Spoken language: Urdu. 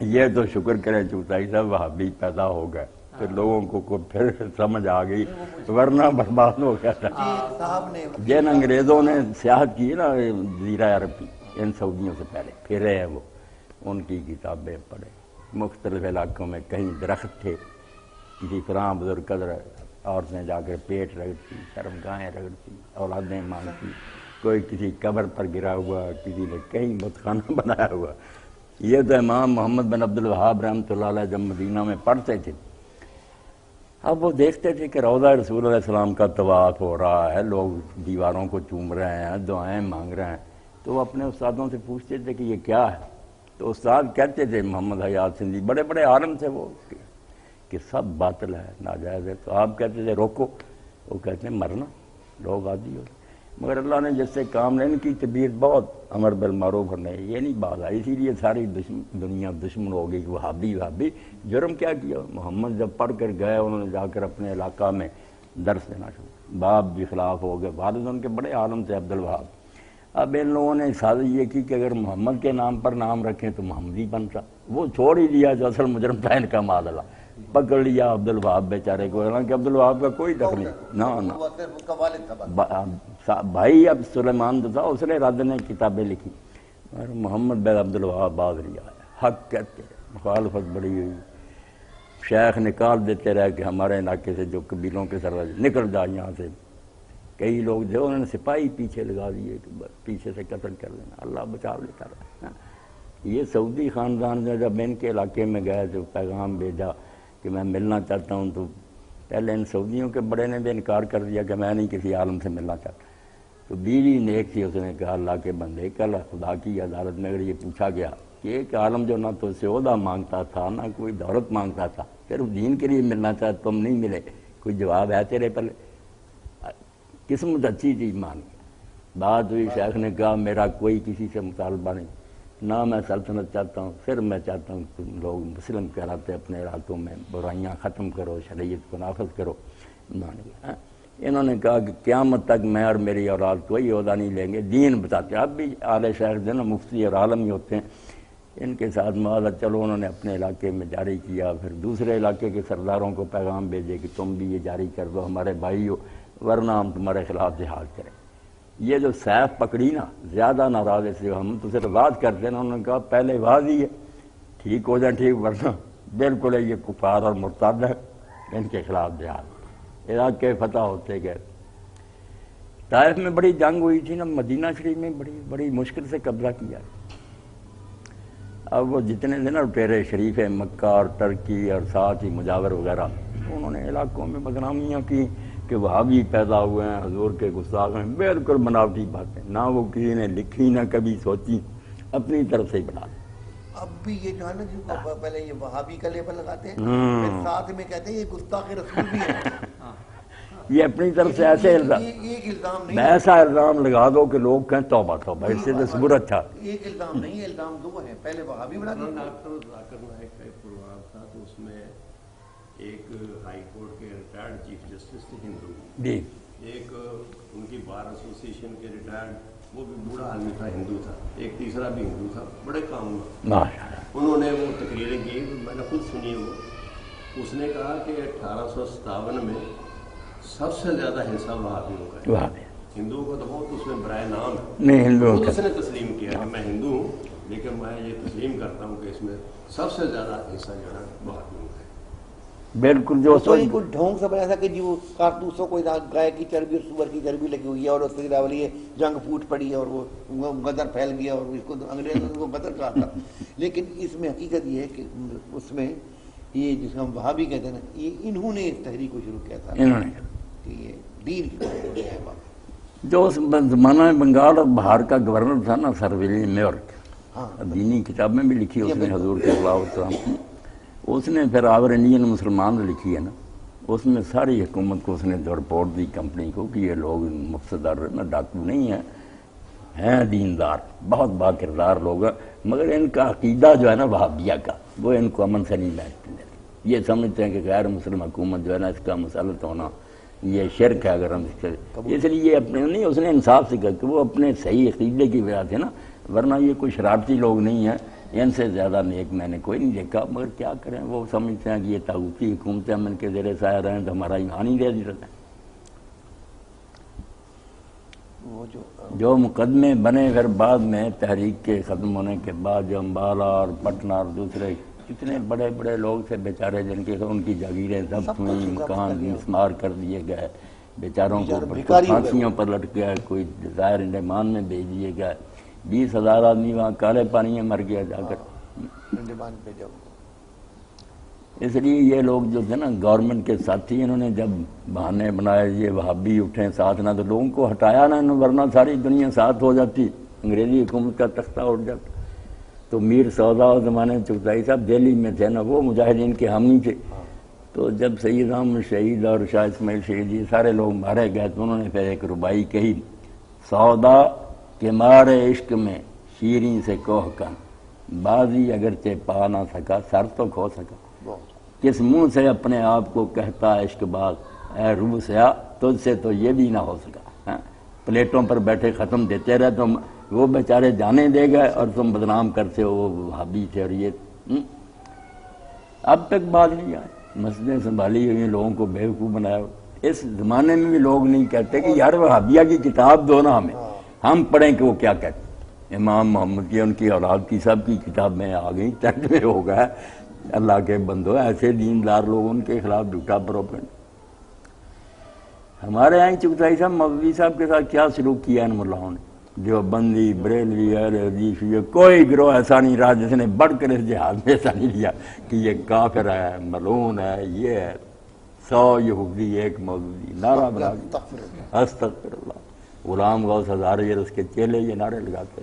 یہ تو شکر کریں چوتائی صاحب وہابی پیدا ہو گئے تو لوگوں کو پھر سمجھ آ گئی، ورنہ برباد ہو گیا تھا۔ جن انگریزوں نے سیاحت کی نا جزیرہ عرب کی، ان سعودیوں سے پہلے پھرے ہیں وہ، ان کی کتابیں پڑھے، مختلف علاقوں میں کہیں درخت تھے، کسی فلاں بزرگ قدر عورتیں جا کر پیٹ رگڑتی، شرمگاہیں رگڑتی، اولادیں مانگتی، کوئی کسی قبر پر گرا ہوا، کسی نے کہیں بت خانہ بنایا ہوا۔ یہ تو امام محمد بن عبد الوہاب رحمۃ اللہ علیہ جب مدینہ میں پڑھتے تھے، اب وہ دیکھتے تھے کہ روضہ رسول علیہ السلام کا طواف ہو رہا ہے، لوگ دیواروں کو چوم رہے ہیں، دعائیں مانگ رہے ہیں، تو وہ اپنے استادوں سے پوچھتے تھے کہ یہ کیا ہے؟ تو استاد کہتے تھے، محمد حیات سندھی بڑے بڑے عالم تھے وہ، کہ سب باطل ہے، ناجائز ہے۔ تو آپ کہتے تھے روکو، وہ کہتے ہیں مرنا، لوگ عادی ہو، مگر اللہ نے جس سے کام لے، ان کی طبیعت بہت امر بالمعروف ہے، یہ نہیں بات آئی، اسی لیے ساری دنیا دشمن ہو گئی، وہابی وہابی۔ جرم کیا کیا؟ محمد جب پڑھ کر گئے، انہوں نے جا کر اپنے علاقہ میں درس دینا شروع، باپ بھی خلاف ہو گئے، والد ان کے بڑے عالم تھے عبد الوہاب۔ اب ان لوگوں نے سازش یہ کی کہ اگر محمد کے نام پر نام رکھیں تو محمدی بنتا، وہ چھوڑ ہی دیا جو اصل مجرم تھا ان کا، معاذ اللہ، پکڑ لیا عبد الوہاب بیچارے کو، حالانکہ عبد الوہاب کا کوئی دخل نہیں، نہ بھائی اب سلیمان جو تھا اس نے رد نے کتابیں لکھی، اور محمد بن عبد الوہاب باز لیا، حق کہتے ہیں، مخالفت بڑی ہوئی، شیخ نکال دیتے رہے کہ ہمارے علاقے سے جو قبیلوں کے سردار نکل جا یہاں سے، کئی لوگ جو انہوں نے سپاہی پیچھے لگا دیے کہ پیچھے سے قتل کر لینا، اللہ بچا لیتا رہا۔ یہ سعودی خاندان نے جب ان کے علاقے میں گئے تو پیغام بھیجا کہ میں ملنا چاہتا ہوں، تو پہلے ان سعودیوں کے بڑے نے بھی انکار کر دیا کہ میں نہیں کسی عالم سے ملنا چاہتا، تو بیوی نیک تھی، اس نے کہا اللہ کے بندے، کل خدا کی عدالت میں اگر یہ پوچھا گیا کہ ایک عالم جو نہ تو اس سے عہدہ مانگتا تھا نہ کوئی دولت مانگتا تھا، پھر دین کے لیے ملنا چاہتا، تم نہیں ملے، کوئی جواب ہے تیرے پہلے؟ قسمت اچھی چیز مان بات ہوئی، شیخ نے کہا میرا کوئی کسی سے مطالبہ نہیں، نہ میں سلطنت چاہتا ہوں، صرف میں چاہتا ہوں کہ تم لوگ مسلم کہلاتے اپنے علاقوں میں برائیاں ختم کرو، شریعت کو نافذ کرو۔ انہوں نے کہا کہ قیامت تک میں اور میری اولاد کوئی عہدہ نہیں لیں گے، دین بتاتے، اب بھی اعلی شیخ جو نا مفتی اور عالم ہی ہوتے ہیں، ان کے ساتھ معاہدہ چلو، انہوں نے اپنے علاقے میں جاری کیا، پھر دوسرے علاقے کے سرداروں کو پیغام بھیجے کہ تم بھی یہ جاری کر دو، ہمارے بھائی ہو، ورنہ ہم تمہارے خلاف جہاد کریں۔ یہ جو سیف پکڑی نا، زیادہ ناراض سے ہم تو صرف بات کرتے ہیں نا، انہوں نے کہا پہلے واضح ہے، ٹھیک ہو جائیں ٹھیک، ورنہ بالکل ہے یہ کفار اور مرتد ہے، ان کے خلاف جہاد۔ علاقے فتح ہوتے گئے، طائف میں بڑی جنگ ہوئی تھی نا، مدینہ شریف میں بڑی مشکل سے قبضہ کیا۔ اب وہ جتنے تھے نا لٹیرے شریف مکہ اور ترکی اور ساتھ ہی مجاور وغیرہ، انہوں نے علاقوں میں بدنامیاں کی کہ وہابی پیدا ہوئے ہیں، حضور کے گستاخ ہیں، بالکل بناوٹی باتیں، نہ وہ کسی نے لکھی نہ کبھی سوچی، اپنی طرف سے ہی بنا۔ اب بھی یہ جو ہے نا جن کو پہلے یہ وہابی کا لیبل لگاتے ہیں، پھر ساتھ میں کہتے ہیں یہ گستاخ رسول بھی ہے، یہ اپنی طرف سے ایسے ایسا الزام لگا دو کہ لوگ کہیں توبہ توبہ، اس سے تو صبر اچھا۔ ایک الزام نہیں، الزام دو ہیں، پہلے وہابی بنا دیا۔ ڈاکٹر ذاکر نائک کا ایک پروگرام تھا، تو اس میں ایک ہائی کورٹ کے ریٹائرڈ چیف جسٹس تھے ہندو جی، ایک ان کی بار ایسوسیشن کے ریٹائرڈ، وہ بھی بوڑھا آدمی تھا، ہندو تھا، ایک تیسرا بھی ہندو تھا، بڑے کام ہوا، انہوں نے وہ تقریریں کی، میں نے خود سنی وہ۔ اس نے کہا کہ 1857 میں سب سے زیادہ حصہ وہابیوں کا ہے، ہندوؤں کو تو بہت اس میں برائے نام ہے، نہیں ہندوؤں اس نے تسلیم کیا کہ میں ہندو ہوں، لیکن میں یہ تسلیم کرتا ہوں کہ اس میں سب سے زیادہ حصہ جو ہے وہابیوں کا ہے۔ بالکل جو تو کوئی ڈھونگ سے بنا تھا کہ جی وہ کارتوسوں کو گائے کی چربی اور سور کی چربی لگی ہوئی ہے، اور اس کے علاوہ یہ جنگ پھوٹ پڑی ہے اور وہ غدر پھیل گیا، اور اس کو انگریزوں نے وہ غدر کہا تھا۔ لیکن اس میں حقیقت یہ ہے کہ اس میں یہ جس کو ہم وہابی کہتے ہیں نا، یہ انہوں نے اس تحریک کو شروع کیا تھا، انہوں نے کہ یہ دین کی طرف ہے بات۔ جو اس زمانہ میں بنگال اور بہار کا گورنر تھا نا، سر ولیم میورک، دینی کتابیں بھی لکھی اس نے حضور کے خلاف السلام کی، اس نے پھر آور انڈین مسلمان لکھی ہے نا، اس میں ساری حکومت کو اس نے رپورٹ دی کمپنی کو کہ یہ لوگ مفسد اور ڈاکو نہیں ہیں دیندار، بہت با کردار لوگ ہیں، مگر ان کا عقیدہ جو ہے نا وہابیہ کا، وہ ان کو امن سے نہیں بیٹھنے دیتے، یہ سمجھتے ہیں کہ غیر مسلم حکومت جو ہے نا اس کا مسلط ہونا یہ شرک ہے، اگر ہم اس لیے اپنے نہیں، اس نے انصاف سے کہا کہ وہ اپنے صحیح عقیدے کی وجہ سے نا، ورنہ یہ کوئی شرارتی لوگ نہیں ہیں ان سے زیادہ نیک میں نے کوئی نہیں دیکھا، مگر کیا کریں، وہ سمجھتے ہیں کہ یہ طاغوتی حکومتیں ہم ان کے زیر سایہ رہیں تو ہمارا ایمان ہی دے دیتے ہیں۔ وہ جو مقدمے بنے پھر بعد میں تحریک کے ختم ہونے کے بعد، جو امبالہ اور پٹنہ اور دوسرے کتنے بڑے بڑے لوگ تھے بیچارے، جن کے ان کی جاگیریں ضبط ہوئیں، مکان مسمار کر دیے گئے، بیچاروں کو پھانسیوں پر لٹ گیا، کوئی ظاہر انڈمان میں بھیج دیے گئے، 20,000 آدمی وہاں کالے پانی میں مر گیا جا کر۔ انڈمان پہ جب اس لیے یہ لوگ جو تھے نا گورنمنٹ کے ساتھی، انہوں نے جب بہانے بنائے یہ وہابی اٹھیں ساتھ نہ، تو لوگوں کو ہٹایا نہ، ورنہ ساری دنیا ساتھ ہو جاتی، انگریزی حکومت کا تختہ اٹھ جاتا۔ تو میر سودا اس زمانے میں چغتائی صاحب دہلی میں تھے نا، وہ مجاہدین کے حامی تھے۔ تو جب سید احمد شہید اور شاہ اسماعیل شہید یہ سارے لوگ مارے گئے، تو انہوں نے پھر ایک ربائی کہی، سودا کے مارے عشق میں شیریں سے کوہ کن، بازی اگرچہ پا نہ سکا سر تو کھو سکا، کس منہ سے اپنے آپ کو کہتا عشق باز، اے روح سیاہ تجھ سے تو یہ بھی نہ ہو سکا۔ پلیٹوں پر بیٹھے ختم دیتے رہے، تم وہ بیچارے جانے دے گئے اور تم بدنام کرتے ہو وہ وہابی تھے۔ اور یہ اب تک بات نہیں آئی، مسجدیں سنبھالی ہوئی، لوگوں کو بیوقوف بنایا۔ اس زمانے میں بھی لوگ نہیں کہتے کہ یار وہابیہ کی کتاب دو نا ہمیں، ہم پڑھیں کہ وہ کیا کہتے۔ امام محمد کی، ان کی اولاد کی، سب کی کتابیں آ گئیں، ترجمے ہو گئے۔ اللہ کے بندو، ایسے دیندار لوگ، ان کے خلاف جھوٹا پروپیگنڈا۔ ہمارے یہاں چغتائی صاحب مولوی صاحب کے ساتھ کیا سلوک کیا ان ملاؤں نے، جو بندی بریلوی اہل حدیث، یہ کوئی گروہ ایسا نہیں رہا جس نے بڑھ کر اس جہاد میں ایسا نہیں لیا کہ یہ کافر ہے، ملعون ہے، یہ ہے۔ 100 یہودی ایک مولوی، نعرہ بنا استغفر اللہ، غلام غوث ہزاروی اور اس کے چیلے یہ نعرے لگاتے۔